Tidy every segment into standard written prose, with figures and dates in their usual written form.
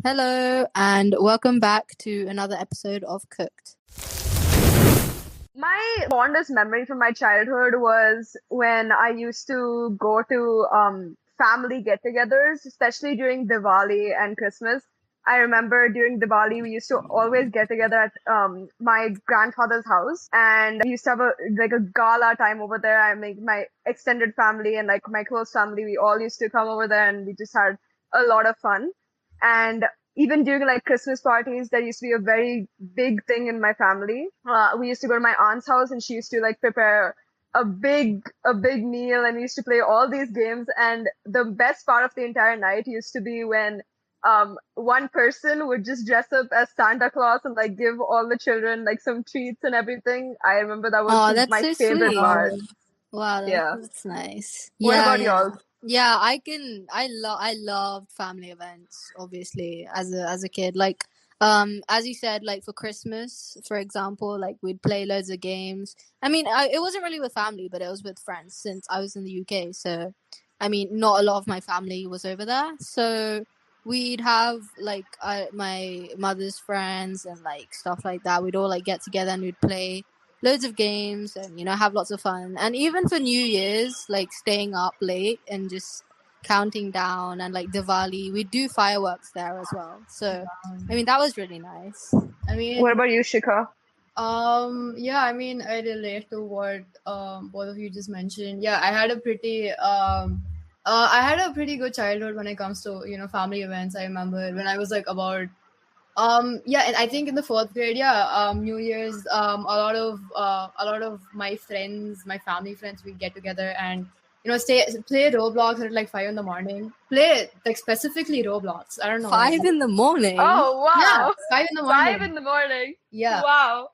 Hello, and welcome back to another episode of Cooked. My fondest memory from my childhood was when I used to go to family get-togethers, especially during Diwali and Christmas. I remember during Diwali we used to always get together at my grandfather's house, and we used to have a gala time over there. I make my extended family and like my close family, we all used to come over there, and we just had a lot of fun. And even during like Christmas parties, there used to be a very big thing in my family. We used to go to my aunt's house, and she used to like prepare a big meal, and we used to play all these games. And the best part of the entire night used to be when one person would just dress up as Santa Claus and like give all the children like some treats and everything. I remember that was Oh, that's my so favorite sweet. part. Wow, Yeah. that's nice. What Yeah, about yeah. y'all? Yeah, I loved family events, obviously, as a kid. Like, as you said, like for Christmas, for example, like we'd play loads of games. I mean, it wasn't really with family, but it was with friends since I was in the UK. So, I mean, not a lot of my family was over there. So we'd have like my mother's friends and like stuff like that. We'd all like get together and we'd play loads of games and have lots of fun. And even for New Year's, like staying up late and just counting down, and like Diwali, we do fireworks there as well. So I mean that was really nice. I What mean, about you, Shikha? yeah, I mean, I relate to what both of you just mentioned. Yeah, I had a pretty good childhood when it comes to family events. I remember when I was like about yeah, and I think in the fourth grade, yeah, New Year's, a lot of my friends, my family friends, we get together and stay play Roblox at like 5 in the morning. Play like specifically Roblox. I don't know. Five in the morning. Oh, Yeah, wow. 5 in the morning. 5 in the morning. Yeah, Wow.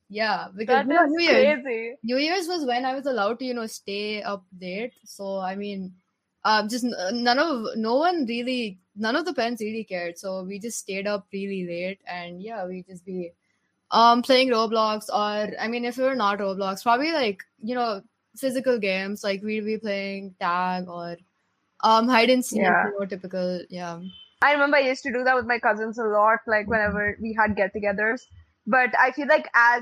yeah, because That is New Year's. crazy. New Year's was when I was allowed to, stay up late. So I mean, just none of the parents really cared. So we just stayed up really late, and yeah, we just be playing Roblox, or I mean, if we were not Roblox, probably like physical games, like we'd be playing tag or hide and seek, Yeah. typical, yeah. I remember I used to do that with my cousins a lot, like whenever we had get-togethers. But I feel like I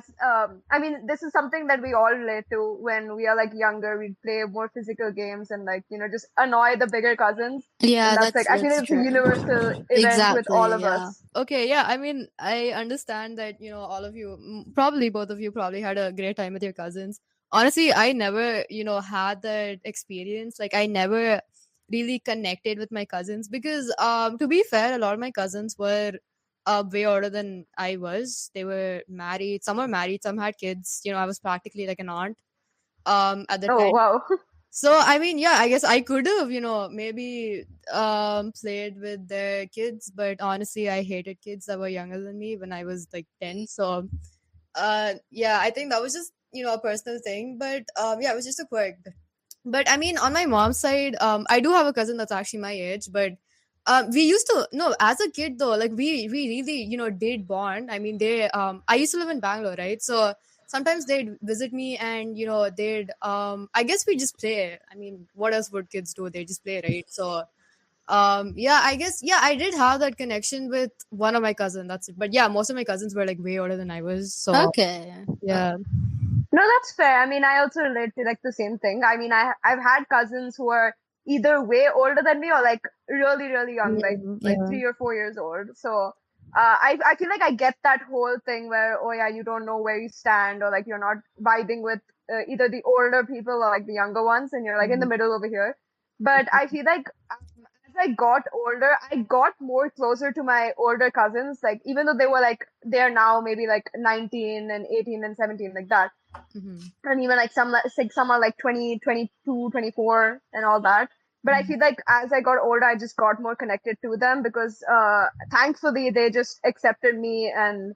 mean, this is something that we all relate to when we are like younger. We play more physical games and like, just annoy the bigger cousins. And Yeah, that's like, I feel that's like it's a true. universal event with all Exactly. of Yeah. us. Okay, yeah, I mean, I understand that, all of you, probably both of you probably had a great time with your cousins. Honestly, I never, had that experience. Like, I never really connected with my cousins because, to be fair, a lot of my cousins were way older than I was. They were married. Some were married, some had kids. I was practically like an aunt at the Oh, time. wow. So I mean, yeah, I guess I could have, maybe played with their kids, but honestly, I hated kids that were younger than me when I was like 10. So yeah, I think that was just, a personal thing, but yeah, it was just a quirk. But I mean, on my mom's side, I do have a cousin that's actually my age, but we used to no as a kid though, like we really did bond. I mean, I used to live in Bangalore, right? So sometimes they'd visit me and they'd I guess we just play. I mean, what else would kids do? They just play, right? So yeah, I guess, yeah, I did have that connection with one of my cousins. That's it. But yeah, most of my cousins were like way older than I was. So Okay. yeah. No, that's fair. I mean, I also relate to like the same thing. I mean, I've had cousins who are either way older than me or like really, really young, like Yeah. 3 or 4 years old. So I feel like I get that whole thing where, oh yeah, you don't know where you stand, or like you're not vibing with either the older people or like the younger ones, and you're like in the Mhm. middle over here. But I feel like as I got older, I got more closer to my older cousins. Like even though they're now maybe like 19 and 18 and 17 like that, Mhm. and even like some are like 20, 22, 24, and all that. But I feel like as I got older, I just got more connected to them because thankfully they just accepted me and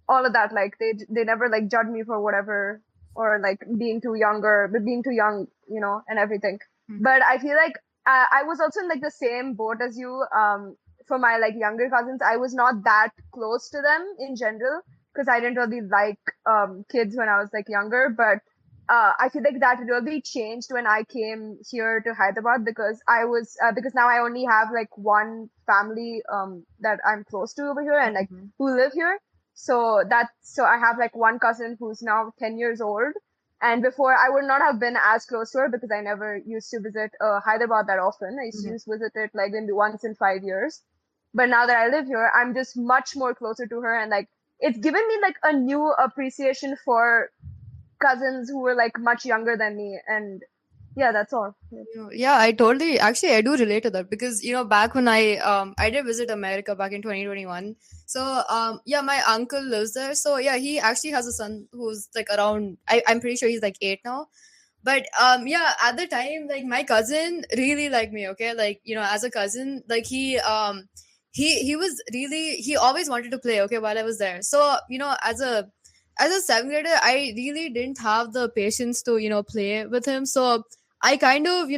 all of that. Like they never like judged me for whatever, or like being too young, and everything. Mhm. But I feel like I was also in like the same boat as you. For my like younger cousins, I was not that close to them in general because I didn't really like kids when I was like younger. But I feel like that really changed when I came here to Hyderabad because because now I only have like one family that I'm close to over here and like Mhm. who live here. So I have like one cousin who's now 10 years old. And before I would not have been as close to her because I never used to visit Hyderabad that often. I used to Mhm. just visit it like maybe once in 5 years. But now that I live here, I'm just much more closer to her and like it's given me like a new appreciation for cousins who were like much younger than me, and yeah, that's all. Yeah. Yeah, I totally actually I do relate to that because back when I did visit America back in 2021. So yeah, my uncle lives there. So yeah, he actually has a son who's like around I'm pretty sure he's like 8 now. But yeah, at the time, like my cousin really liked me, okay? Like, as a cousin, like he was really he always wanted to play, okay, while I was there. So, as a seventh grader, I really didn't have the patience to, play with him. So I kind of,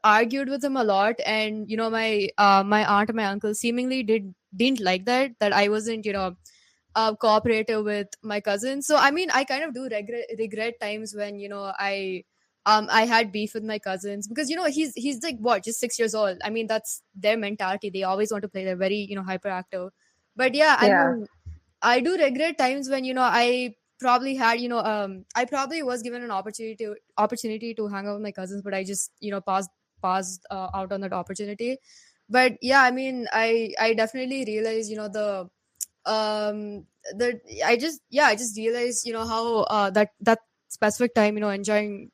argued with him a lot, and my aunt and my uncle seemingly didn't like that I wasn't, cooperative with my cousins. So I mean, I kind of do regret times when I had beef with my cousins because he's like what, just 6 years old. I mean, that's their mentality. They always want to play. They're very hyperactive. But yeah, I Yeah. mean, I do regret times when I probably had I probably was given an opportunity to hang out with my cousins, but I just passed out on that opportunity. But yeah, I mean, I definitely realized um I just realized how that specific time, enjoying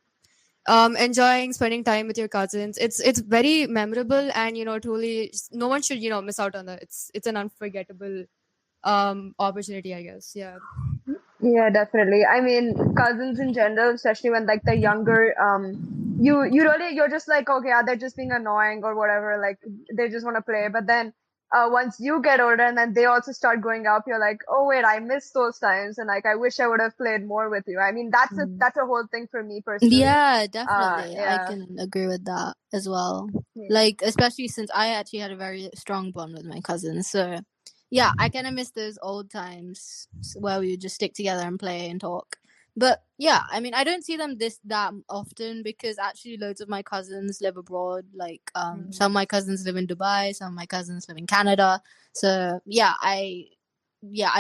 spending time with your cousins, it's very memorable, and truly no one should miss out on that. It's an unforgettable opportunity, I guess. Yeah. Yeah, definitely. I mean, cousins in general, especially when like they're younger, you're just like, okay, yeah, they're just being annoying or whatever, like they just want to play. But then once you get older and then they also start growing up, you're like, oh wait, I miss those times and like I wish I would have played more with you. I mean, Mhm. that's a whole thing for me personally. Yeah, definitely. I Yeah. can agree with that as well. Yeah. Like, especially since I actually had a very strong bond with my cousins. So, yeah, I kind of miss those old times where we would just stick together and play and talk. But yeah, I mean, I don't see them that often because actually loads of my cousins live abroad. Like, Mhm. some of my cousins live in Dubai, some of my cousins live in Canada. So yeah, I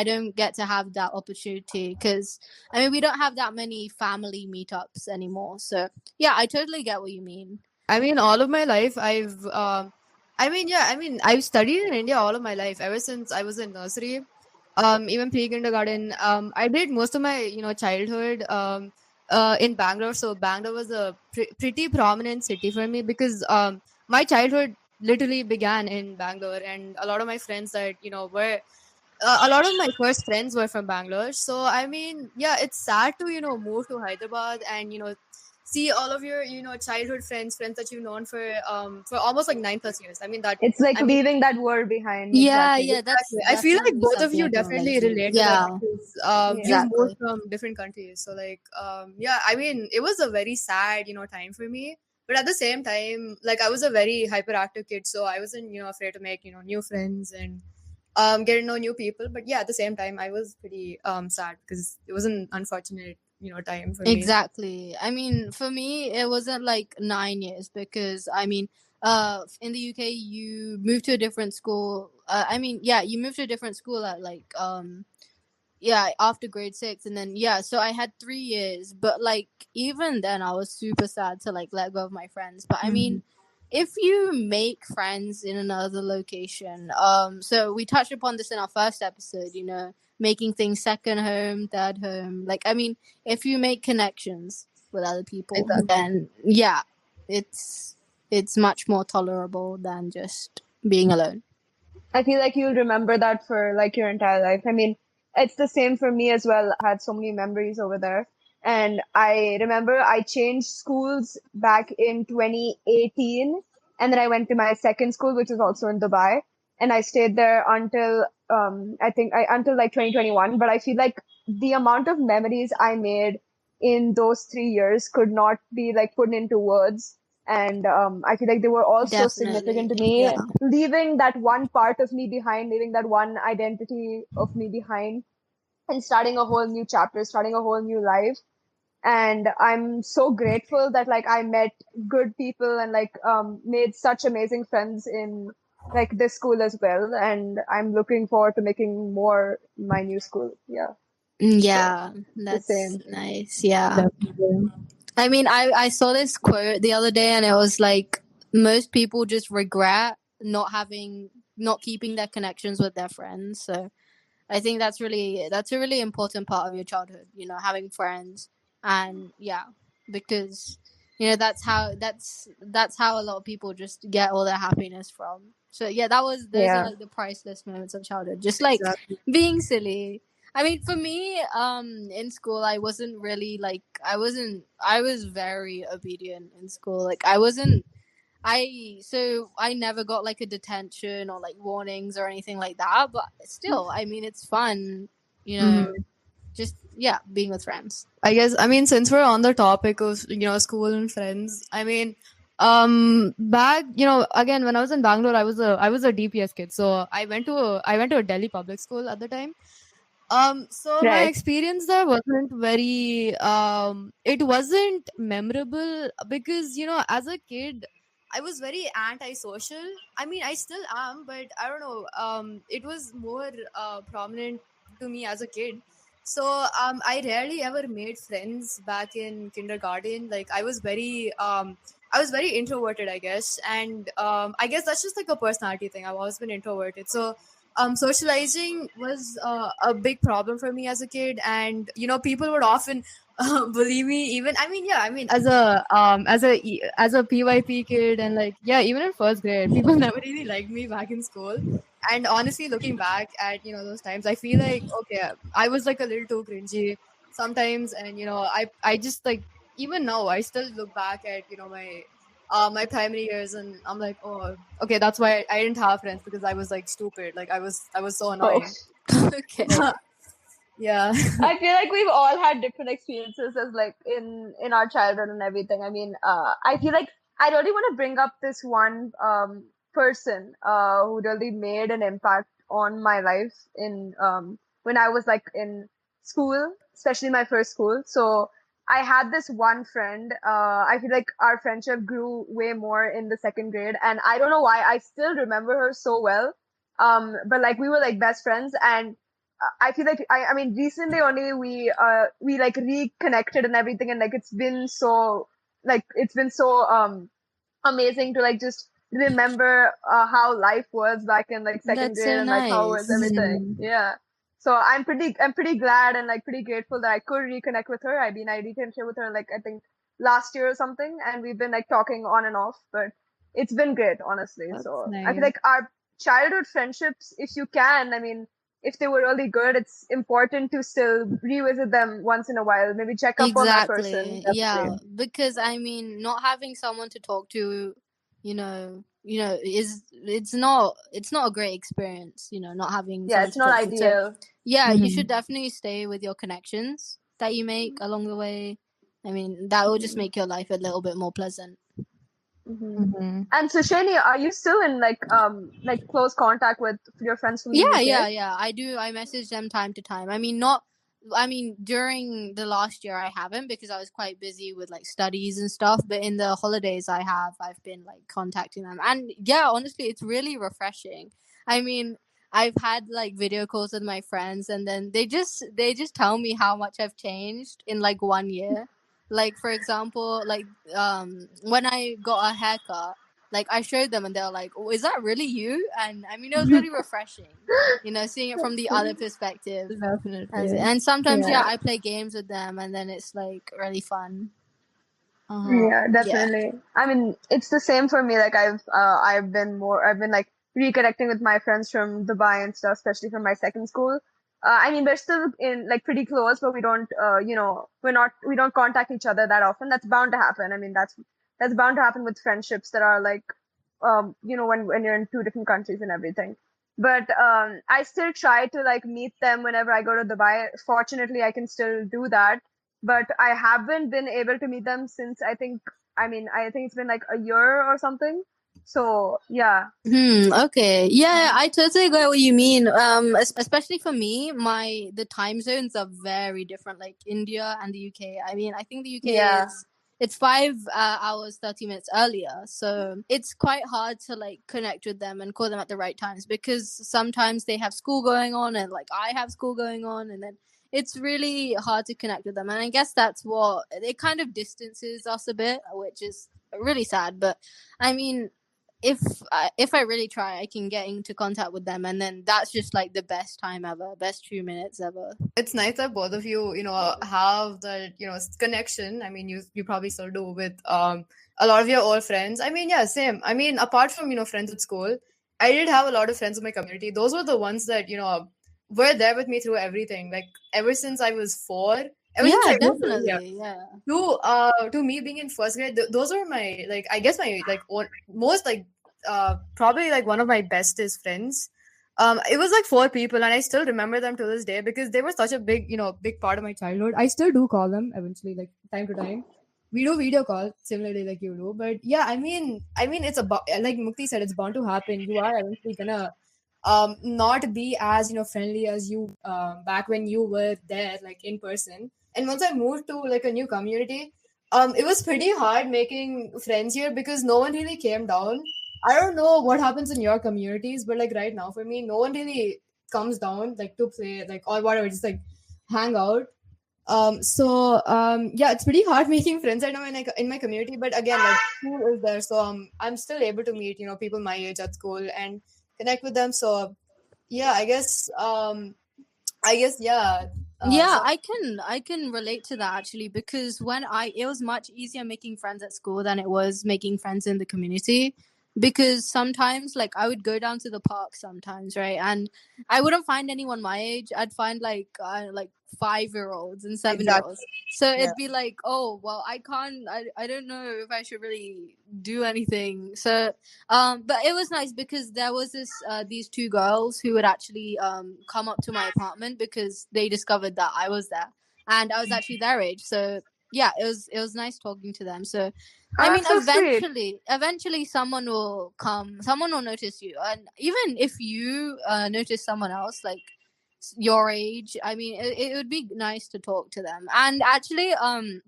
don't get to have that opportunity because I mean we don't have that many family meetups anymore. So yeah, I totally get what you mean. I mean, all of my life, I've studied in India all of my life, ever since I was in nursery, even pre-kindergarten. I did most of my, childhood, in Bangalore. So Bangalore was a pretty prominent city for me because, my childhood literally began in Bangalore, and a lot of my friends that, were a lot of my first friends were from Bangalore. So I mean, yeah, it's sad to move to Hyderabad and see all of your childhood friends that you've known for almost like 9+ years. I mean that. It's like I mean, leaving that world behind, Yeah, exactly. yeah, that's exactly. I feel like definitely both of something you I can relate definitely to. relate to that Yeah, because Yeah. you've moved exactly. from different countries. So like yeah, I mean it was a very sad time for me. But at the same time, like I was a very hyperactive kid, so I wasn't afraid to make new friends and get to know new people. But yeah, at the same time, I was pretty sad because it was an unfortunate time for me. Exactly. I mean, for me, it wasn't like 9 years because I mean, in the UK, you move to a different school. I mean, yeah, you moved to a different school at like yeah, after grade 6, and then yeah, so I had 3 years, but like even then I was super sad to like let go of my friends. But I Mhm. mean, if you make friends in another location, so we touched upon this in our first episode, making things second home, third home. Like I mean, if you make connections with other people, Exactly. then yeah, it's it's much more tolerable than just being alone. I feel like you'll remember that for like your entire life. I mean, it's the same for me as well. I had so many memories over there. And I remember I changed schools back in 2018. And then I went to my second school, which is also in Dubai. And I stayed there until, until like 2021. But I feel like the amount of memories I made in those 3 years could not be like put into words. And I feel like they were all so significant Definitely, to me, yeah. leaving that one part of me behind, leaving that one identity of me behind, and starting a whole new chapter, starting a whole new life. and I'm so grateful that like I met good people and like made such amazing friends in like this school as well, and I'm looking forward to making more in my new school. Yeah, so Yeah, the that's same. nice. Yeah. Definitely. I mean, I saw this quote the other day, and it was like most people just regret not keeping their connections with their friends. So I think that's a really important part of your childhood. Having friends, and yeah, because that's how a lot of people just get all their happiness from. So yeah, those are Yeah. like the priceless moments of childhood. Just like Exactly. being silly. I mean, for me, in school, I wasn't really like I was very obedient in school. Like I wasn't. I never got like a detention or like warnings or anything like that. But still, I mean, it's fun. You know, Mhm. just yeah, being with friends. I guess, I mean, since we're on the topic of, school and friends, I mean, back, again, when I was in Bangalore, I was a DPS kid. So I went to a Delhi public school at the time. So my Right. experience there wasn't very, it wasn't memorable because, as a kid, I was very antisocial. I mean, I still am, but I don't know. It was more prominent to me as a kid. So I rarely ever made friends back in kindergarten. Like I was very introverted, I guess, and I guess that's just like a personality thing. I've always been introverted, so socializing was a big problem for me as a kid, and people would often bully me. Even, I mean, yeah, I mean, as a PYP kid, and like, yeah, even in first grade, people never really liked me back in school. And honestly, looking back at those times, I feel like, okay, I was like a little too cringy sometimes, and I just like, even now I still look back at my primary years, and I'm like, oh, okay, that's why I didn't have friends, because I was like stupid. Like I was so Oh. annoying. Okay. Yeah. I feel like we've all had different experiences as like in our childhood and everything. I mean, I feel like I really want to bring up this one person who really made an impact on my life in when I was like in school, especially my first school. So I had this one friend. I feel like our friendship grew way more in the second grade, and I don't know why I still remember her so well. But like we were like best friends, and I feel like I mean recently only we like reconnected and everything, and like it's been so amazing to like just remember how life was back in like second That's grade so and like how was nice. everything. Mhm. Yeah. So I'm pretty glad and like pretty grateful that I could reconnect with her. I mean I reconnected with her like I think last year or something, and we've been like talking on and off, but it's been great honestly. That's So I feel nice. like our childhood friendships, if you can, I mean if they were really good, it's important to still revisit them once in a while. Maybe check up on that person. Exactly. Yeah, Definitely. because I mean, not having someone to talk to, is it's not a great experience. Not having Yeah, someone it's to not talk to. So ideal. yeah, you should Mhm. definitely stay with your connections that you make along the way. I mean, that will just Mhm. make your life a little bit more pleasant. Mhm. Mhm. And so, Shani, are you still in like close contact with your friends from the Yeah, UK? yeah, yeah. I do. I message them time to time. I mean, not. I mean, during the last year, I haven't because I was quite busy with like studies and stuff. But in the holidays, I have. I've been like contacting them, and yeah, honestly, it's really refreshing. I mean, I've had like video calls with my friends, and then they just tell me how much I've changed in like 1 year. Like for example, like when I got a haircut, like I showed them and they're like, "Oh, is that really you?" And I mean, it was really refreshing, seeing it from the other perspective. Definitely. And sometimes, yeah, Yeah, I play games with them, and then it's like really fun. Uh-huh. yeah, Yeah, definitely. I mean, it's the same for me. Like I've been like reconnecting with my friends from Dubai and stuff, especially from my second school. I mean, we're still in like pretty close, but we don't, we don't contact each other that often. That's bound to happen. I mean, that's bound to happen with friendships that are like, when you're in two different countries and everything. But I still try to like meet them whenever I go to Dubai. Fortunately, I can still do that, but I haven't been able to meet them since I think it's been like a year or something. So yeah. Okay. Yeah, I totally get what you mean. Especially for me, the time zones are very different. Like India and the UK. I mean, I think the UK Yeah. is it's 5 hours 30 minutes earlier, so it's quite hard to like connect with them and call them at the right times because sometimes they have school going on and like I have school going on, and then it's really hard to connect with them. And I guess that's what it kind of distances us a bit, which is really sad. But I mean, if I really try, I can get into contact with them, and then that's just like the best time ever, best 2 minutes ever. It's nice that both of you, have that, connection. I mean, you probably still do with a lot of your old friends. I mean, yeah, same. I mean, apart from, friends at school, I did have a lot of friends in my community. Those were the ones that, were there with me through everything. Like ever since I was 4, ever since Yeah, I moved to India, definitely. Yeah. to me being in first grade, those are my, like, I guess my like most like probably like one of my bestest friends. It was like 4 people, and I still remember them to this day because they were such a big, big part of my childhood. I still do call them eventually, like time to time. We do video call similarly like you do, but yeah, I mean, it's about, like Mukti said, it's bound to happen. You are eventually gonna not be as friendly as you back when you were there, like in person. And once I moved to like a new community, it was pretty hard making friends here because no one really came down. I don't know what happens in your communities, but like right now for me, no one really comes down like to play like or whatever, just like hang out. Yeah, it's pretty hard making friends right now in my community. But again, like school is there, so I'm still able to meet people my age at school and connect with them. So yeah, I guess yeah. Yeah, So I can relate to that actually, because it was much easier making friends at school than it was making friends in the community, because sometimes like I would go down to the park sometimes, right? And I wouldn't find anyone my age. I'd find like 5-year-olds and 7-year-olds. exactly. So Yeah. it'd be like, oh well, I don't know if I should really do anything. So but it was nice because there was these two girls who would actually come up to my apartment because they discovered that I was there and I was actually their age. So yeah, it was nice talking to them. So Oh, I mean, that's so sweet. eventually someone will come, someone will notice you, and even if you notice someone else like your age, I mean, it would be nice to talk to them. And actually, on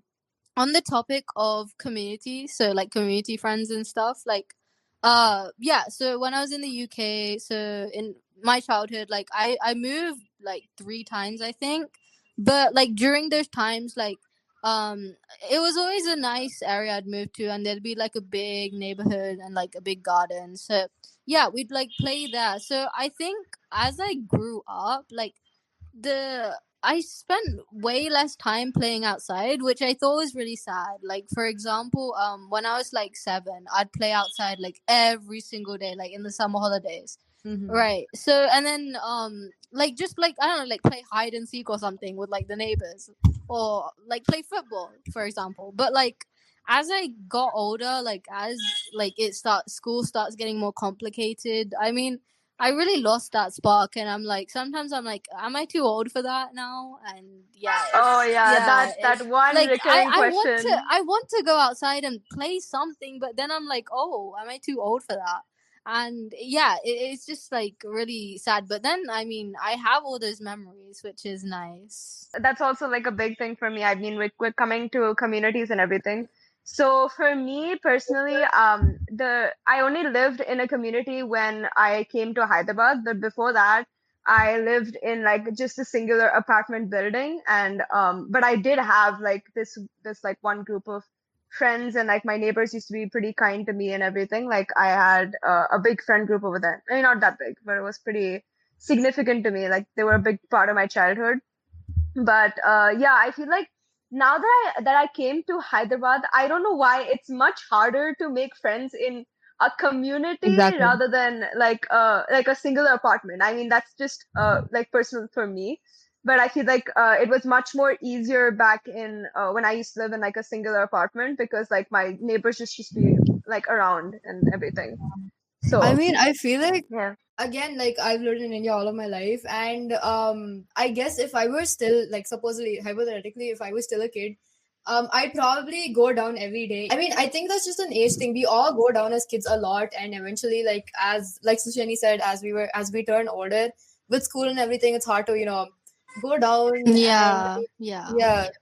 the topic of community, so like community friends and stuff, like yeah, so when I was in the UK, so in my childhood, like I moved like 3 times, I think. But like during those times, like um it was always a nice area I'd move to, and there'd be like a big neighborhood and like a big garden. So yeah, we'd like play there. So I think as I grew up, like the I spent way less time playing outside, which I thought was really sad. Like for example, when I was like 7, I'd play outside like every single day, like in the summer holidays. Mm-hmm. Right. So and then like just like I don't know, like play hide and seek or something with like the neighbors, or like play football, for example. But like as I got older, like as like school starts getting more complicated. I mean, I really lost that spark, and sometimes I'm like, am I too old for that now? And yeah, Oh yeah, that it's one like recurring question. I want to go outside and play something, but then I'm like, oh, am I too old for that? And yeah, it's just like really sad. But then I mean, I have all those memories, which is nice. That's also like a big thing for me. I mean, we're coming to communities and everything. So for me personally, the I only lived in a community when I came to Hyderabad, but before that, I lived in like just a singular apartment building, and but I did have like this like one group of friends, and like my neighbors used to be pretty kind to me and everything. Like I had a big friend group over there. I mean, not that big, but it was pretty significant to me. Like they were a big part of my childhood. But yeah, I feel like now that I came to Hyderabad, I don't know why it's much harder to make friends in a community Exactly. rather than like a singular apartment. I mean, that's just like personal for me. But I feel like it was much more easier back in when I used to live in like a singular apartment, because like my neighbors just used to be like around and everything. I So mean, I feel like yeah. again, like I've lived in India all of my life, and I guess if I were still like supposedly hypothetically, if I was still a kid, I'd probably go down every day. I mean, I think that's just an age thing. We all go down as kids a lot, and eventually, like Sushani said, as we turn older with school and everything, it's hard to go down. And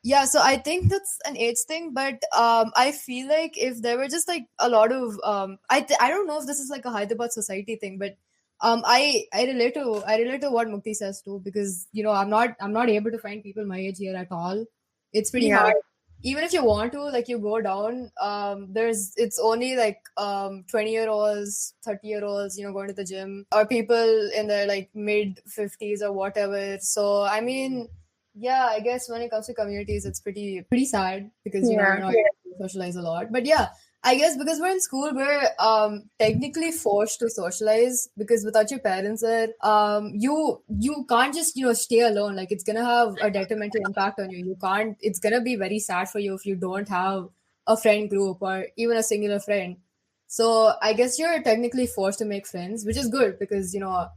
yeah, so I think that's an age thing. But I feel like if there were just like a lot of I don't know if this is like a Hyderabad society thing, but I relate to what Mukti says too, because I'm not able to find people my age here at all. It's pretty Yeah. hard. Even if you want to, like, you go down, it's only like 20-year-olds, 30-year-olds, going to the gym, or people in their like mid 50s or whatever. So I mean, yeah, I guess when it comes to communities, it's pretty sad, because Yeah. you're not able to socialize a lot. But yeah, I guess because we're in school, we're technically forced to socialize, because without your parents there, you can't just stay alone. Like, it's gonna have a detrimental impact on you. You can't. It's gonna be very sad for you if you don't have a friend group or even a singular friend. So I guess you're technically forced to make friends, which is good, because you'll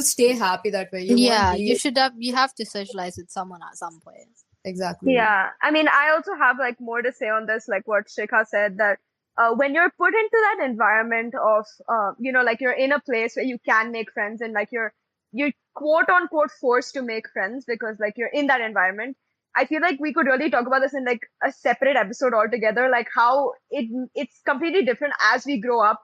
stay happy that way. You won't Yeah, be you have to socialize with someone at some point. exactly. Yeah, I mean, I also have like more to say on this, like what Shikha said, that when you're put into that environment of, like you're in a place where you can make friends, and like you're quote unquote forced to make friends because like you're in that environment. I feel like we could really talk about this in like a separate episode altogether, like how it's completely different as we grow up,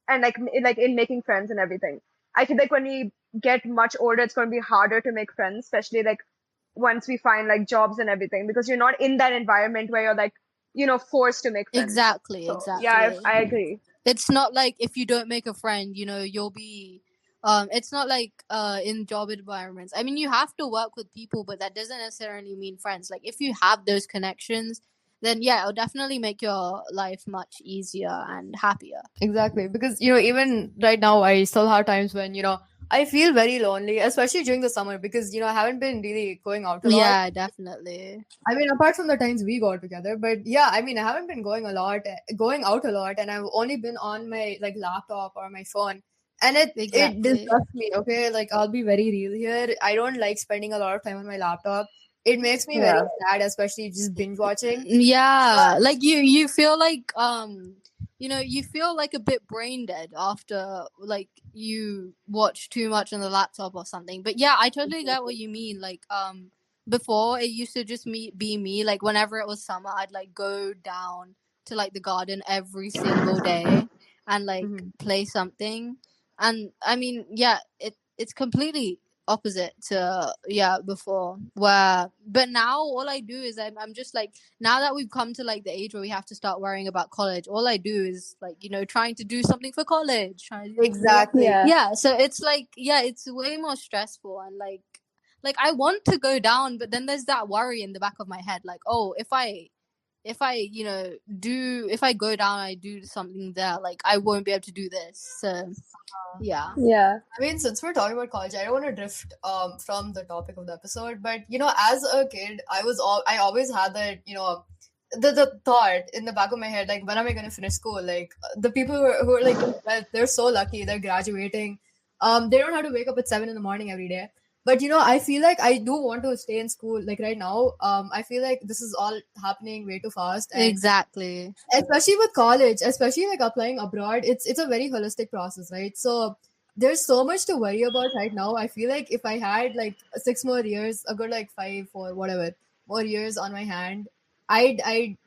and like in making friends and everything. I feel like when we get much older, it's going to be harder to make friends, especially like once we find like jobs and everything, because you're not in that environment where you're like forced to make friends. Exactly, So yeah, I agree. It's not like if you don't make a friend, you'll be it's not like in job environments. I mean, you have to work with people, but that doesn't necessarily mean friends. Like, if you have those connections, then yeah, it'll definitely make your life much easier and happier. Exactly, because even right now, I still have times when I feel very lonely, especially during the summer, because I haven't been really going out a lot. Yeah, definitely. I mean, apart from the times we got together, but yeah, I mean, I haven't been going out a lot, and I've only been on my like laptop or my phone, and it Exactly. disgusts me. Okay, like, I'll be very real here. I don't like spending a lot of time on my laptop. It makes me very Yeah. sad, especially just binge watching. Yeah, like you feel like you feel like a bit brain dead after like you watch too much on the laptop or something. But yeah, I totally get what you mean. Like before, it used to just be me, like whenever it was summer, I'd like go down to like the garden every single day and like Mhm. play something. And I mean, yeah, it's completely opposite to before, but now all I do is I'm just like, now that we've come to like the age where we have to start worrying about college, all I do is like trying to do something for college, trying to Exactly. Yeah. so it's like, yeah, it's way more stressful. And like I want to go down, but then there's that worry in the back of my head, like, oh, if I if I go down, I do something there, like I won't be able to do this. So yeah. Yeah. I mean, since we're talking about college, I don't want to drift from the topic of the episode, but as a kid, I always had that the thought in the back of my head, like, when am I going to finish school? Like, the people who are like in 12th, they're so lucky, they're graduating. They don't have to wake up at 7 in the morning every day. But I feel like I do want to stay in school. Like, right now, I feel like this is all happening way too fast, and Exactly. especially with college, especially like applying abroad, it's a very holistic process, right? So there's so much to worry about right now. I feel like if I had like 6 more years, a good like 5 or whatever more years on my hand, I'd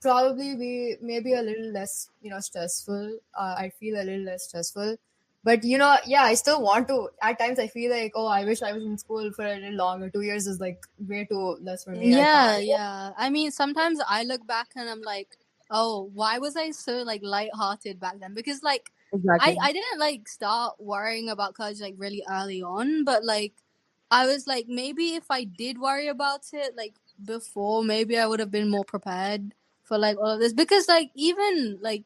probably be maybe a little less stressful. I'd feel a little less stressful. But yeah, I still want to. At times, I feel like, oh, I wish I was in school for a little longer. 2 years is like way too less for me. I can't. Yeah. I mean, sometimes I look back and I'm like, oh, why was I so like lighthearted back then? Because like Exactly. I didn't like start worrying about college like really early on, but like I was like, maybe if I did worry about it like before, maybe I would have been more prepared for like all of this. Because like even like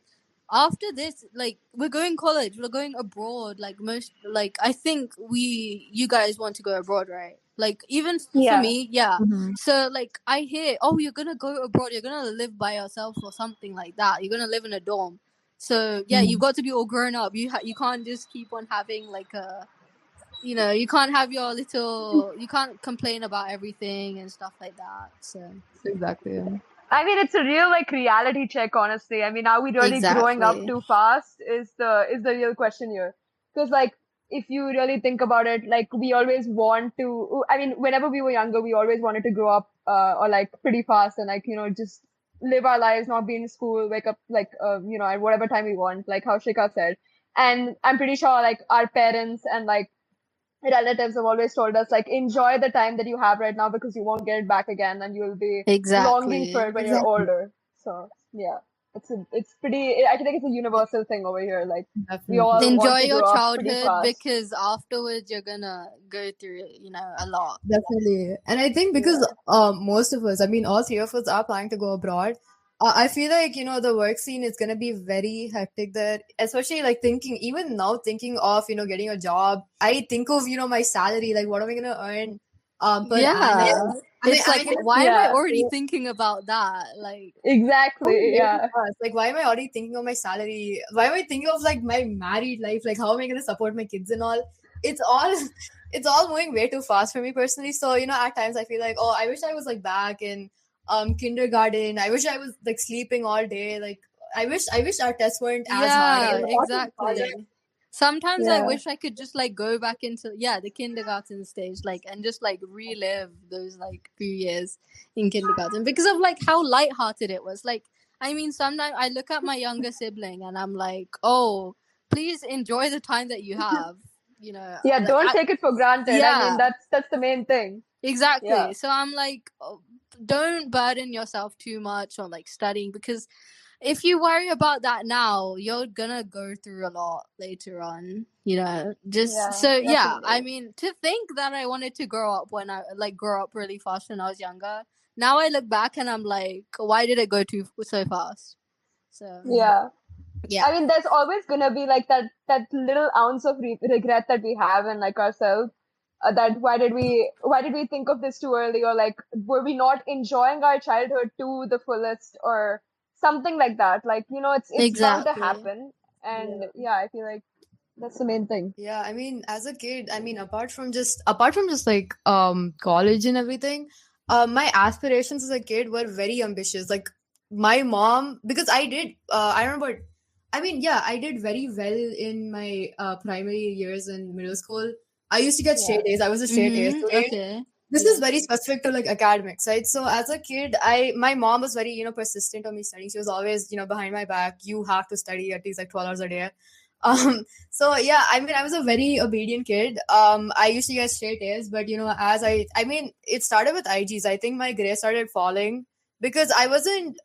after this, like we're going college, we're going abroad. Like most, like I think you guys want to go abroad, right? Like even for Yeah. me, yeah. Mhm. So like I hear, oh, you're gonna go abroad, you're gonna live by yourself or something like that. You're gonna live in a dorm. So yeah, you've got to be all grown up. You can't just keep on having like a you can't have your little, you can't complain about everything and stuff like that. So Exactly. Yeah. I mean, it's a real like reality check, honestly. I mean, are we really growing up exactly. too fast? Is the real question here. Because like, if you really think about it, like we always want to. I mean, whenever we were younger, we always wanted to grow up, or like pretty fast and like just live our lives, not be in school, wake up like at whatever time we want, like how Shika said. And I'm pretty sure like our parents and like relatives have always told us like enjoy the time that you have right now because you won't get it back again and you'll be longing for Exactly. it when you're Exactly. older. So yeah, it's pretty. I think it's a universal thing over here. Like we Definitely. all Enjoy want to your grow up pretty childhood fast. because afterwards you're gonna go through, a lot. Definitely. And I think because Yeah, most of us, I mean, all three of us are planning to go abroad. I feel like, the work scene is going to be very hectic there, especially like thinking, even now thinking of, getting a job. I think of, my salary, like what am I going to earn per annum? Yeah. I mean, It's I like, think why am I yeah, already thinking about that? Like, exactly. way too Yeah, fast. Like, why am I already thinking of my salary? Why am I thinking of like my married life? Like, how am I going to support my kids and all? It's all, it's all moving way too fast for me personally. So, at times I feel like, oh, I wish I was like back in kindergarten. I wish I was like sleeping all day. Like, I wish our tests weren't as hard. I yeah, mean, the hard was harder. exactly. Sometimes I Yeah, wish I could just like go back into the kindergarten stage, like, and just like relive those like few years in kindergarten because of like how lighthearted it was. Like, I mean, sometimes I look at my younger sibling and I'm like, oh, please enjoy the time that you have. yeah. Like, Don't take it for granted. I mean, yeah, that's the main thing. Yeah, exactly. So I'm like, oh, don't burden yourself too much on like studying because if you worry about that now, you're gonna go through a lot later on. Just yeah, so yeah. I definitely. mean, to think that I wanted to grow up when I like grow up really fast when I was younger. Now I look back and I'm like, why did it go too so fast? So Yeah. yeah, I mean, there's always gonna be like that little ounce of regret that we have in like ourselves. That why did we think of this too early, or like were we not enjoying our childhood to the fullest, or something like that. Like it's bound to exactly. happen, and yeah. yeah, I feel like that's the main thing. Yeah, I mean, as a kid, I mean, apart from just like college and everything, my aspirations as a kid were very ambitious. Like my mom, because I remember, I mean, yeah, I did very well in my primary years in middle school. I used to get straight Yeah, A's. I was a straight A student. Okay. This is Yeah. very specific to like academics, right? So as a kid, my mom was very persistent on me studying. She was always behind my back. You have to study at least like 12 hours a day. So yeah, I mean, I was a very obedient kid. I used to get straight A's, but as I mean, it started with IGs. I think my grades started falling because I wasn't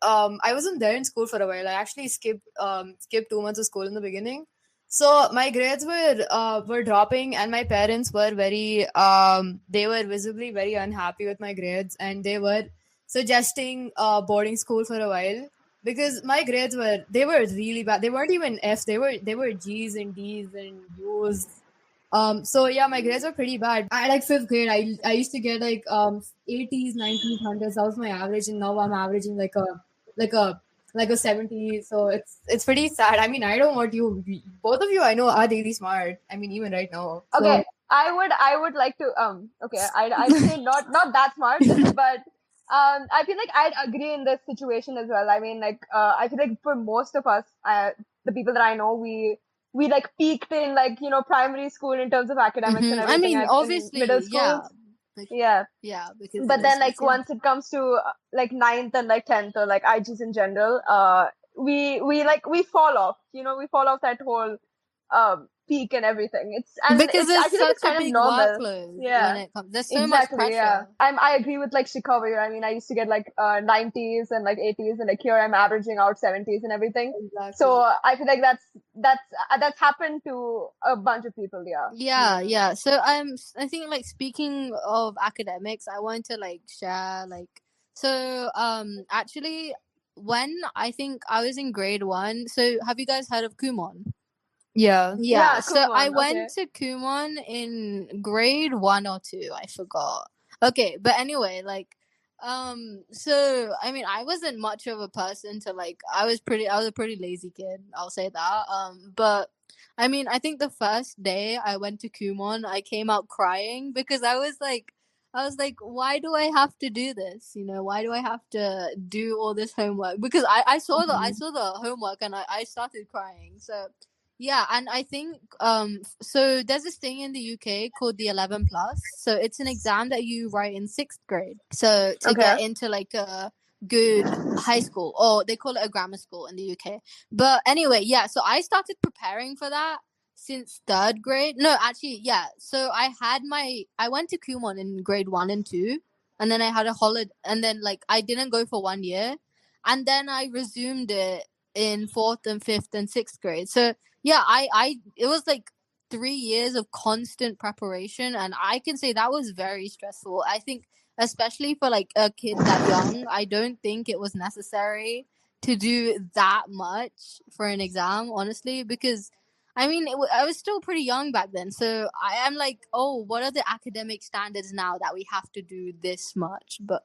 there in school for a while. I actually skipped 2 months of school in the beginning. So my grades were dropping, and my parents were they were visibly very unhappy with my grades, and they were suggesting boarding school for a while because my grades were really bad. They weren't even Fs. They were Gs and Ds and Us. So yeah, my grades were pretty bad. I like fifth grade. I used to get like 80s, 90s, hundreds. That was my average, and now I'm averaging like a like a 70. So it's pretty sad. I mean, I don't want you. Both of you, I know, are really smart. I mean, even right now. okay. So I would like to okay, I'd say not that smart, but I feel like I'd agree in this situation as well. I mean, like I feel like for most of us, the people that I know, we like peaked in like primary school in terms of academics and I everything mean, in middle obviously, schools. yeah. Bec- Yeah, yeah, because of but then distance, like yeah. once it comes to like ninth and like 10th or like IGs in general, we fall off. We fall off that whole peak and everything. Because I there's feel like it's such a kind of big normal. workload when Yeah, it comes. There's so much exactly. Yeah, pressure. I agree with like Chicago here. I mean, I used to get like 90s and like 80s, and like here I'm averaging out 70s and everything. So exactly. I feel like that's happened to a bunch of people. Yeah. Yeah, Yeah. yeah. So I think like speaking of academics, I want to like share like actually when I think I was in grade 1. So have you guys heard of Kumon? Yeah. Yeah, Yeah. so I Kumon. went Okay. to Kumon in grade 1 or 2, I forgot. Okay, but anyway, like, so I mean, I wasn't much of a person to like. I was a pretty lazy kid. I'll say that. But I mean, I think the first day I went to Kumon, I came out crying because I was like, why do I have to do this? You know, why do I have to do all this homework? Because I saw the homework and I started crying. So yeah, and I think so there's this thing in the UK called the 11 plus. So it's an exam that you write in 6th grade. So to Okay. get into like a good high school, or they call it a grammar school in the UK. But anyway, yeah, so I started preparing for that since 3rd grade. No, actually, yeah. So I went to Kumon in grade 1 and 2, and then I had a holiday, and then like I didn't go for 1 year, and then I resumed it in 4th and 5th and 6th grade. So yeah, I it was like 3 years of constant preparation, and I can say that was very stressful. I think especially for like a kid that young, I don't think it was necessary to do that much for an exam, honestly, because I mean, I was still pretty young back then. So I am like, oh, what are the academic standards now that we have to do this much? But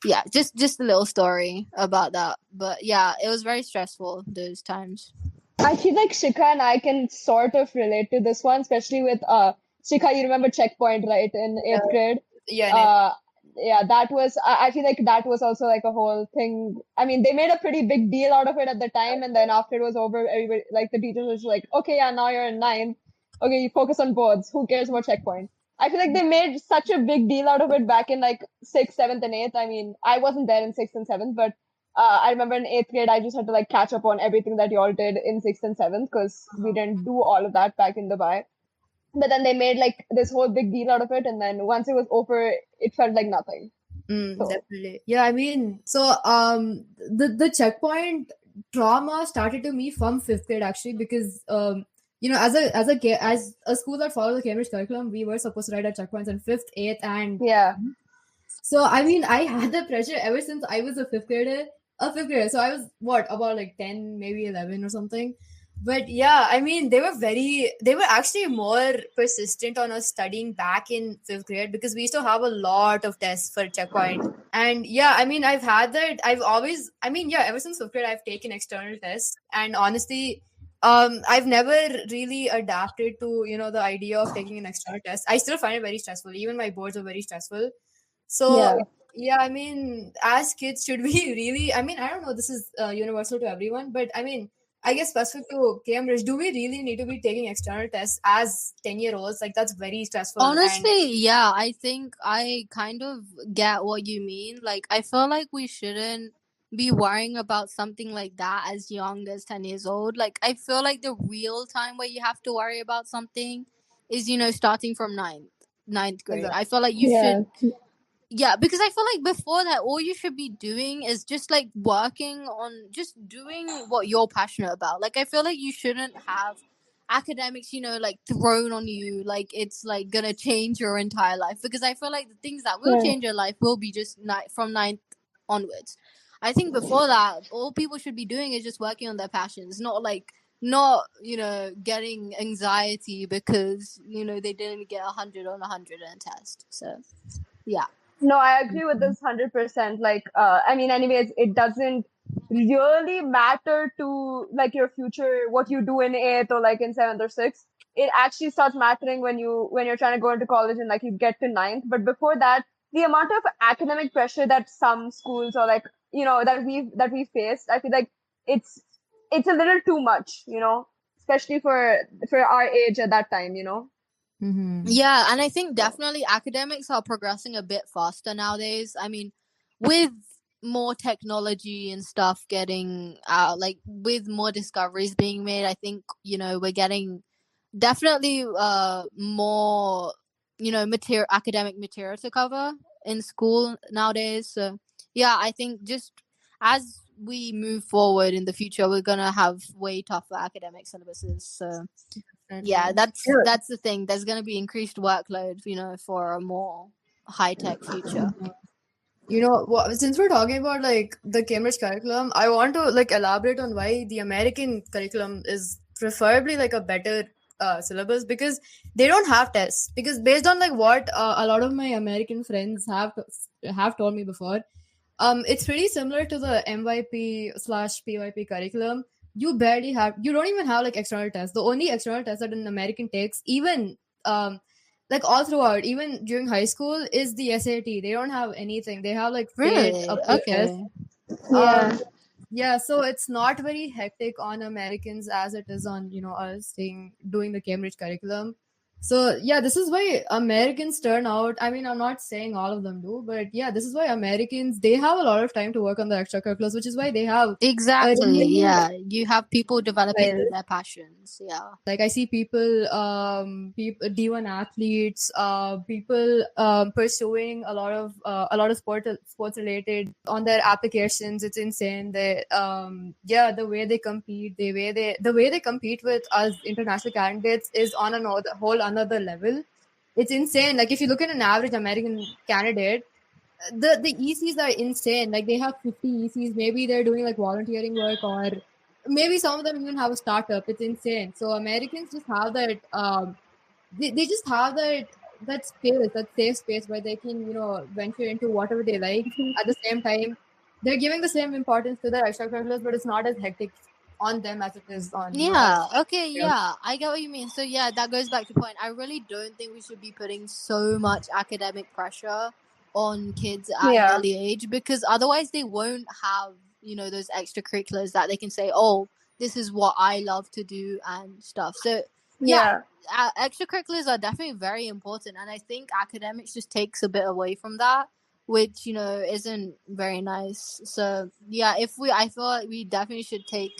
yeah, just a little story about that. But yeah, it was very stressful those times. I feel like Shikha and I can sort of relate to this one, especially with Shikha. You remember checkpoint, right, in 8th grade? Yeah, Uh, yeah, that was. I feel like that was also like a whole thing. I mean, they made a pretty big deal out of it at the time, and then after it was over, everybody, like the teachers, was like, "Okay, yeah, now you're in 9th. Okay, you focus on boards. Who cares about checkpoint?" I feel like they made such a big deal out of it back in like 6th, 7th, and 8th. I mean, I wasn't there in 6th and 7th, but I remember in 8th grade, I just had to like catch up on everything that y'all did in 6th and 7th because we didn't do all of that back in Dubai. But then they made like this whole big deal out of it, and then once it was over, it felt like nothing. So definitely. Yeah, I mean, so the checkpoint trauma started to me from 5th grade actually, because you know, as a school that followed the Cambridge curriculum, we were supposed to write our checkpoints in 5th, 8th, and yeah, so I mean, I had the pressure ever since I was a 5th grader. So I was what, about like 10, maybe 11 or something. But yeah, I mean, they were actually more persistent on us studying back in 5th grade, because we used to have a lot of tests for checkpoint. And yeah, I mean, I've had that. I mean, yeah, ever since 5th grade, I've taken external tests. And honestly, I've never really adapted to, you know, the idea of taking an external test. I still find it very stressful. Even my boards are very stressful. So yeah. yeah, I mean, as kids, should we really? I mean, I don't know. This is universal to everyone, but I mean, I guess specific to Cambridge, do we really need to be taking external tests as 10-year-olds? Like, that's very stressful. And Honestly, yeah, I think I kind of get what you mean. Like, I feel like we shouldn't be worrying about something like that as young as 10 years old. Like, I feel like the real time where you have to worry about something is, you know, starting from ninth grade. exactly. I feel like you Yeah, should, yeah, because I feel like before that, all you should be doing is just like working on just doing what you're passionate about. Like, I feel like you shouldn't have academics, you know, like thrown on you like it's like gonna change your entire life. Because I feel like the things that will yeah. change your life will be just from ninth onwards. I think before that, all people should be doing is just working on their passions, not you know getting anxiety because you know they didn't get 100 on 100 in a test. So yeah. No, I agree with this 100%. Like, I mean, anyways, it doesn't really matter to like your future, what you do in 8th or like in 7th or 6th. It actually starts mattering when you're trying to go into college and like you get to 9th. But before that, the amount of academic pressure that some schools or like, you know, that we faced, I feel like it's it's a little too much, you know, especially for our age at that time, you know. Yeah, and I think definitely academics are progressing a bit faster nowadays. I mean, with more technology and stuff getting out, like with more discoveries being made, I think, you know, we're getting definitely more, you know, academic material to cover in school nowadays. So, yeah, I think just as we move forward in the future, we're going to have way tougher academic syllabuses. So, yeah, that's the thing. There's going to be increased workload, you know, for a more high tech future. You know, since we're talking about like the Cambridge curriculum, I want to like elaborate on why the American curriculum is preferably like a better syllabus, because they don't have tests. Because based on like what a lot of my American friends have told me before, it's pretty similar to the MYP/PYP curriculum, you don't even have like external tests. The only external test that an American takes, even like all throughout, even during high school, is the SAT. They don't have anything. They have like state Really? approved tests. Okay. Yeah. Um, yeah, so it's not very hectic on Americans as it is on, us doing the Cambridge curriculum. So yeah, this is why Americans turn out. I mean, I'm not saying all of them do, but yeah, this is why Americans, they have a lot of time to work on the extracurriculars, which is why they have a Exactly. really Yeah. You have people developing well, their passions. Yeah. like I see people D1 athletes, people pursuing a lot of sports related on their applications. It's insane. Yeah, the way they compete with us international candidates is on another whole another level. It's insane. Like if you look at an average American candidate, the ECs are insane. Like they have 50 ECs. Maybe they're doing like volunteering work, or maybe some of them even have a startup. It's insane. So Americans just have that. They just have that space, that safe space where they can venture into whatever they like. At the same time, they're giving the same importance to their extracurriculars, but it's not as hectic on them as it is on Yeah. us. Okay. Yeah. I get what you mean. So yeah, that goes back to the point. I really don't think we should be putting so much academic pressure on kids at an Yeah. early age, because otherwise they won't have those extracurriculars that they can say, oh, this is what I love to do and stuff. So yeah, extracurriculars are definitely very important, and I think academics just takes a bit away from that, which isn't very nice. So yeah, I feel like we definitely should take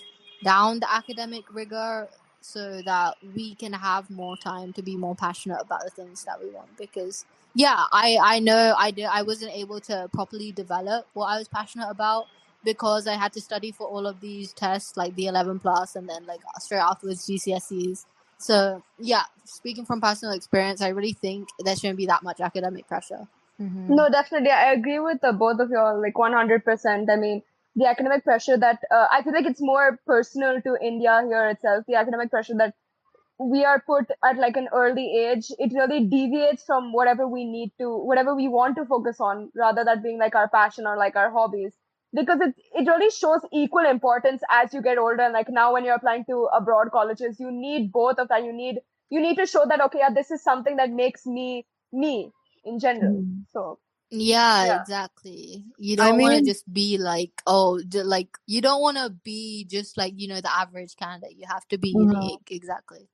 down the academic rigor so that we can have more time to be more passionate about the things that we want. Because yeah, I know I wasn't able to properly develop what I was passionate about because I had to study for all of these tests, like the 11 plus, and then like straight afterwards GCSEs. So yeah, speaking from personal experience, I really think there shouldn't be that much academic pressure. Mm-hmm. No, definitely. I agree with both of y'all, like 100%. I mean, the academic pressure that I feel like it's more personal to India here itself. The academic pressure that we are put at like an early age, it really deviates from whatever we want to focus on, rather than being like our passion or like our hobbies. Because it really shows equal importance as you get older. And like now when you're applying to abroad colleges, you need both of that. You need to show that, okay, yeah, this is something that makes me in general. Mm-hmm. So Yeah, yeah. exactly. You I don't want to mean, just be like, oh, like you don't want to be just like, the average candidate. You have to be unique. Exactly.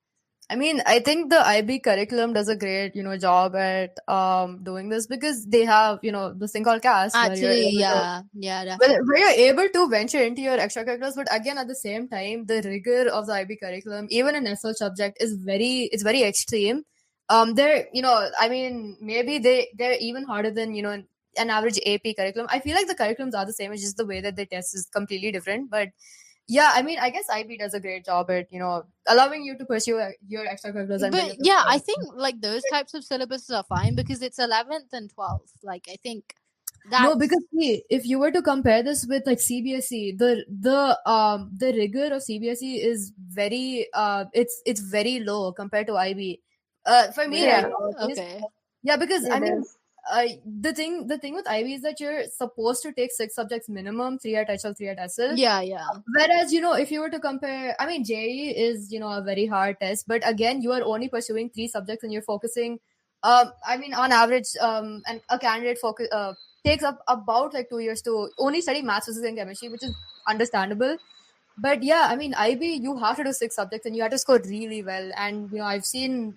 I think the IB curriculum does a great, job at doing this because they have, this thing called CAS where you're Actually, able to yeah, definitely. where you're able to venture into your extracurriculars, but again at the same time, the rigor of the IB curriculum, even in SL subject, it's very extreme. They're maybe they're even harder than an average AP curriculum. I feel like the curriculums are the same, it's just the way that they test is completely different. But yeah, I guess IB does a great job at allowing you to pursue your extracurriculars and bring But up the yeah, I score. think like those types of syllabuses are fine because it's 11th and 12th. Like I think No, that's because see, if you were to compare this with like CBSE, the rigor of CBSE is very it's very low compared to IB. For me, right Yeah, really now, at least. okay. Yeah, because it is. the thing with IB is that you're supposed to take 6 subjects minimum, 3 at HL, 3 at SL. Yeah, yeah. Whereas, if you were to compare, JEE is, a very hard test, but again, you are only pursuing 3 subjects and you're focusing, on average, and a candidate focus takes up about like 2 years to only study maths, physics, and chemistry, which is understandable. But yeah, IB, you have to do 6 subjects and you have to score really well. And, I've seen,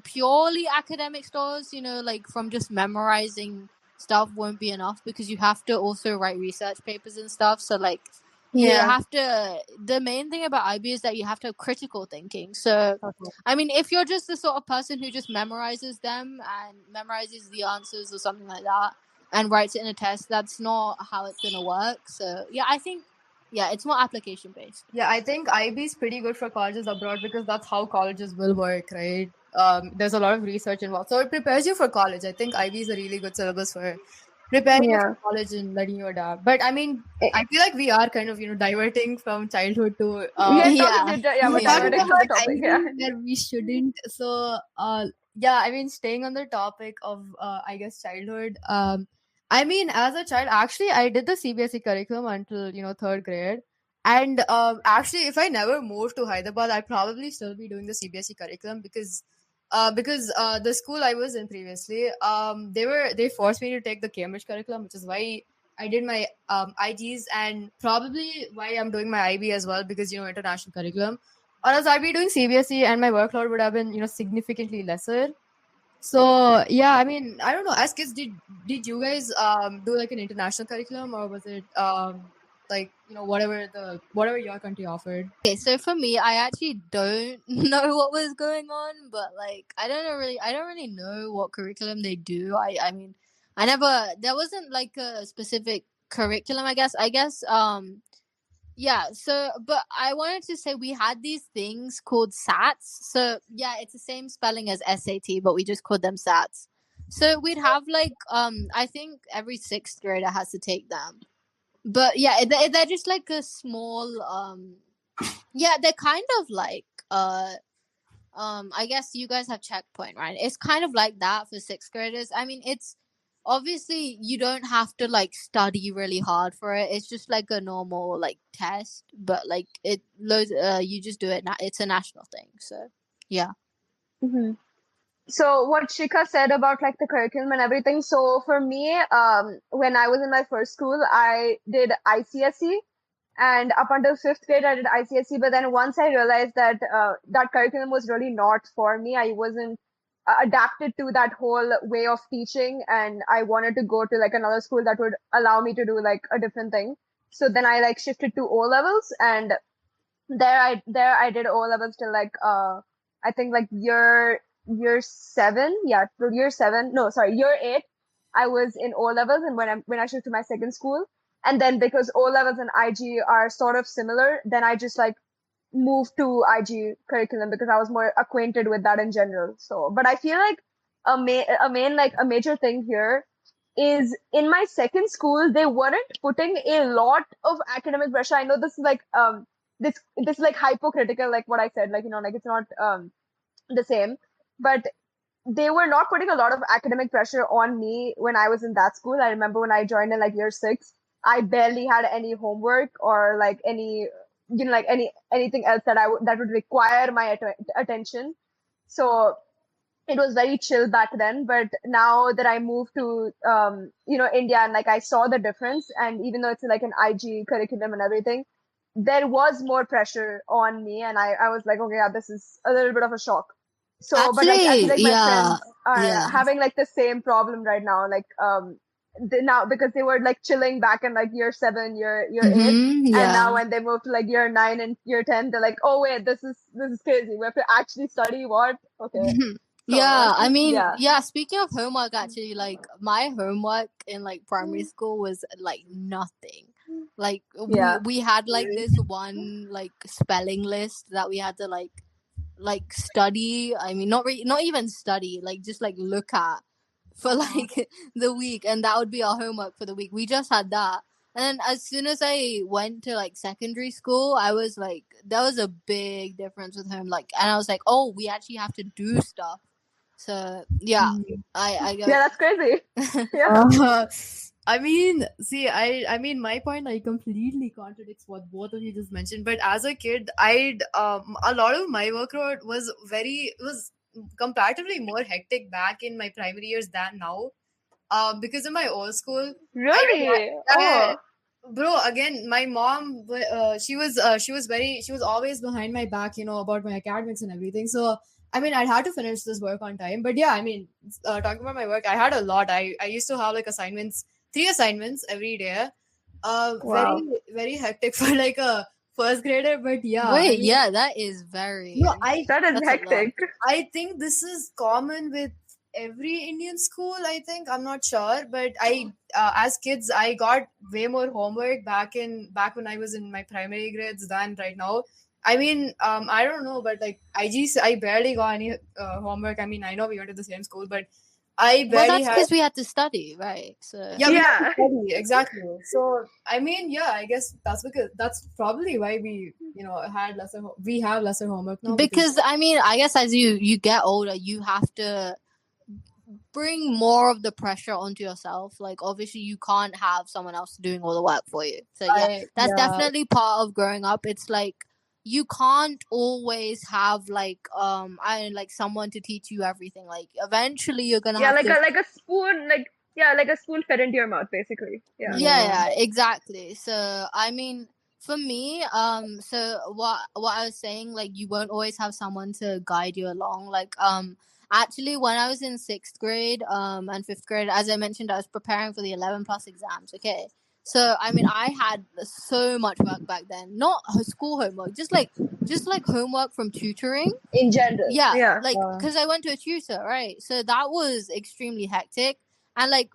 Purely academic stores, like from just memorizing stuff won't be enough because you have to also write research papers and stuff. So like you Yeah. have to, the main thing about IB is that you have to have critical thinking. So Okay. if you're just the sort of person who just memorizes them and memorizes the answers or something like that and writes it in a test, that's not how it's gonna work. So yeah, I think it's more application based. Yeah, I think IB is pretty good for colleges abroad because that's how colleges will work, right? There's a lot of research involved. So it prepares you for college. I think IB is a really good syllabus for preparing you Yeah. for college and letting you adapt. But I Eh, feel like we are kind of, diverting from childhood to we are Yeah. talking. Yeah, we're we're talking diverting about from the like topic. IB Yeah. where we shouldn't. So yeah, staying on the topic of I guess childhood. As a child, actually I did the CBSE curriculum until, 3rd grade. And actually, if I never moved to Hyderabad, I'd probably still be doing the CBSE curriculum because the school I was in previously, they forced me to take the Cambridge curriculum, which is why I did my IGs, and probably why I'm doing my IB as well, because international curriculum. Or else I'd be doing CBSE, and my workload would have been significantly lesser. So yeah, I mean, I don't know. As kids, did you guys do like an international curriculum, or was it like whatever your country offered? Okay, so for me, I actually don't know what was going on, but like I don't really know what curriculum they do. I mean, there wasn't like a specific curriculum, I guess yeah, so but I wanted to say we had these things called SATs. So yeah, it's the same spelling as SAT, but we just called them SATs. So we'd have like I think every sixth grader has to take them. But yeah, they're just like a small yeah, they're kind of like I guess you guys have checkpoint, right? It's kind of like that for sixth graders. I mean, it's obviously you don't have to like study really hard for it. It's just like a normal like test, but like you just do it. It's a national thing. So yeah. Mm-hmm. So what Shika said about like the curriculum and everything. So for me, when I was in my first school, I did ICSE, and up until fifth grade, I did ICSE. But then once I realized that that curriculum was really not for me, I wasn't adapted to that whole way of teaching, and I wanted to go to like another school that would allow me to do like a different thing. So then I like shifted to O levels, and there I did O levels till like I think like year 7, yeah, till year 7. No, sorry, year 8. I was in O levels, and when I shifted to my second school, and then because O levels and IG are sort of similar, then I just like moved to IG curriculum because I was more acquainted with that in general. So, but I feel like a major thing here is in my second school they weren't putting a lot of academic pressure. I know this is like this is like hypocritical, like what I said, like like it's not the same, but they were not putting a lot of academic pressure on me when I was in that school. I remember when I joined in like year 6, I barely had any homework or like any like anything else that would require my attention. So it was very chill back then, but now that I moved to India, and like I saw the difference, and even though it's like an IG curriculum and everything, there was more pressure on me, and I was like, okay, yeah, this is a little bit of a shock. So but like I feel Actually, like my yeah, friends are yeah. having like the same problem right now, like now because they were like chilling back in like year 7, year 8, and now Yeah. when they move to like year 9 and year 10, they're like, oh wait, this is crazy, we have to actually study. What? Okay. So Yeah, I mean, yeah. yeah, speaking of homework, actually, like my homework in like primary school was like nothing. Like Yeah. we had like this one like spelling list that we had to like study. I mean, not even study, like just like look at for like the week, and that would be our homework for the week. We just had that. And then as soon as I went to like secondary school, I was like, there was a big difference with home. Like, and I was like, oh, we actually have to do stuff. So yeah, I Yeah, got. that's crazy. Yeah. I mean, see, I mean, my point like completely contradicts what both of you just mentioned. But as a kid, I'd a lot of my workload was comparatively more hectic back in my primary years than now. Because in my old school, I don't know, Really? yeah, Oh. bro. Again, my mom, she was always behind my back, about my academics and everything. So I mean, I had to finish this work on time. But yeah, I mean, talking about my work, I had a lot. I used to have like 3 assignments every day. Very Wow. very hectic for like a first grader. But yeah, I Wait, mean, yeah, that is very. no, That is That's a lot. hectic. I think this is common with every Indian school. I think I'm not sure, but as kids, I got way more homework back when I was in my primary grades than right now. I mean, I don't know, but like I barely got any homework. I mean, I know we went to the same school, but I Well, barely that's had. because we had to study, right? So Yeah, we had to Yeah. study exactly. So I mean, yeah, I guess that's probably why we have lesser homework now because because I mean, I guess as you get older, you have to bring more of the pressure onto yourself. Like obviously you can't have someone else doing all the work for you. So that's definitely part of growing up. It's like you can't always have like someone to teach you everything. Like eventually you're gonna have to like a spoon, like a spoon fed into your mouth, basically. yeah, exactly. So I mean, for me, so what I was saying, like you won't always have someone to guide you along. Like actually when I was in 6th grade and 5th grade, as I mentioned, I was preparing for the 11 plus exams. Okay, so I mean I had so much work back then, not school homework, just like homework from tutoring In general. yeah like because I went to a tutor, right? So that was extremely hectic. And like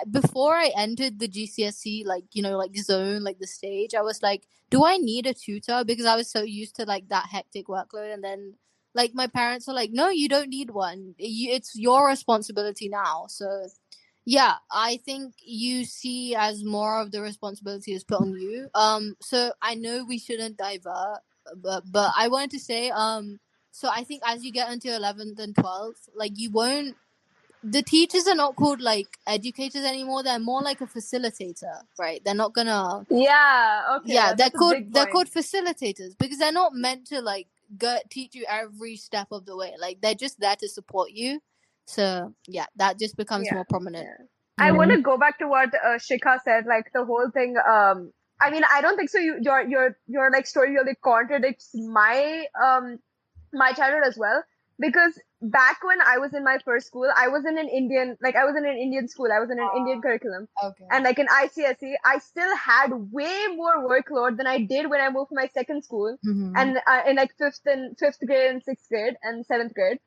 before I entered the GCSE, like like zone, like the stage, I was like, do I need a tutor? Because I was so used to like that hectic workload. And then like my parents are like, no, you don't need one, it's your responsibility now. So yeah, I think you see as more of the responsibility is put on you. So I know we shouldn't divert, but I wanted to say so I think as you get into 11th and 12th, like you won't, the teachers are not called like educators anymore. They're more like a facilitator, right? They're not gonna Yeah, they're called called facilitators because they're not meant to like teach you every step of the way. Like they're just there to support you. So yeah, that just becomes more prominent. I want to go back to what Shikha said, like the whole thing. I mean, I don't think so. Your like story really contradicts my childhood as well, because back when I was in my first school, I was in an Indian school. I was in an Indian curriculum. Okay. And like in ICSE, I still had way more workload than I did when I moved to my second school, and in like fifth grade and 6th grade and 7th grade.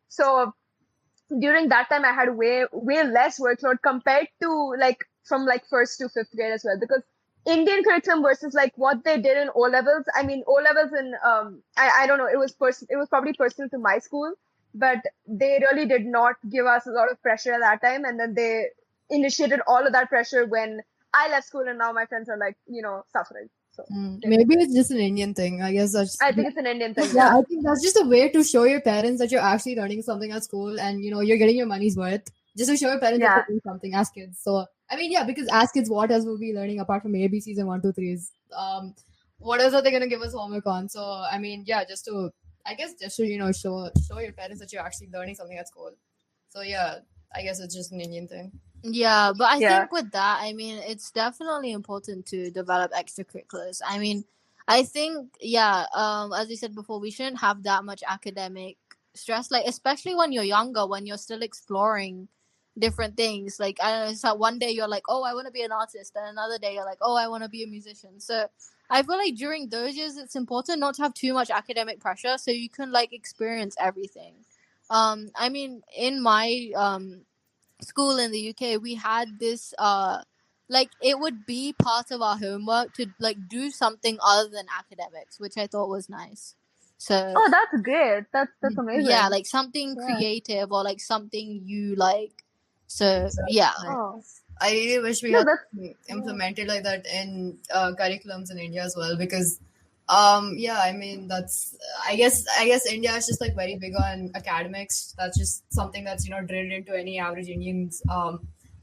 So during that time, I had way less workload compared to like from like 1st to 5th grade as well, because Indian curriculum versus like what they did in O levels. I mean, O levels in I don't know. It was probably personal to my school, but they really did not give us a lot of pressure at that time, and then they initiated all of that pressure when I left school, and now my friends are like suffering. So maybe it's just an Indian thing. I guess I think it's an Indian thing. Yeah, I think that's just a way to show your parents that you're actually learning something at school, and you're getting your money's worth. Just to show your parents that you're doing something as kids. So I mean, yeah, because as kids, what else will we be learning apart from ABCs and 1, 2, 3s? What else are they gonna give us homework on? So I mean, yeah, just to show your parents that you're actually learning something at school. So yeah, I guess it's just an Indian thing. Yeah, but I think with that, I mean, it's definitely important to develop extracurriculars. I mean, I think, as we said before, we shouldn't have that much academic stress, like especially when you're younger, when you're still exploring different things. Like I don't know, so one day you're like, oh, I want to be an artist, and another day you're like, oh, I want to be a musician. So I feel like during those years, it's important not to have too much academic pressure, so you can like experience everything. I mean, in my school in the UK, we had this like it would be part of our homework to like do something other than academics, which I thought was nice. So that's great. That's amazing. Yeah, like something creative or like something you like. So yeah. I really wish we had implemented like that in curriculums in India as well, because I mean that's I guess India is just like very big on academics. That's just something that's drilled into any average Indian's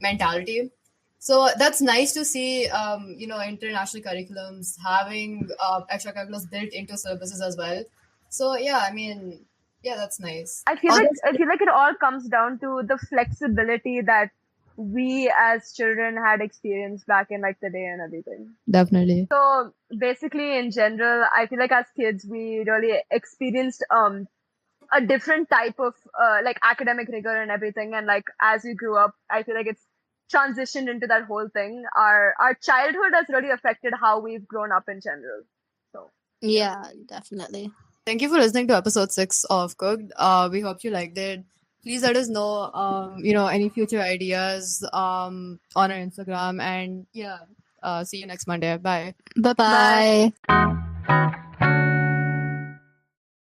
mentality. So that's nice to see international curriculums having extracurriculars built into syllabuses as well. So yeah, I mean, yeah, that's nice. I feel like it all comes down to the flexibility that we as children had experienced back in like the day and everything. Definitely. So basically, in general, I feel like as kids we really experienced a different type of like academic rigor and everything, and like as we grew up, I feel like it's transitioned into that whole thing. Our childhood has really affected how we've grown up in general. So yeah, definitely. Thank you for listening to episode 6 of Cooked. We hope you liked it. Please let us know, any future ideas on our Instagram. And yeah, see you next Monday. Bye. Bye-bye.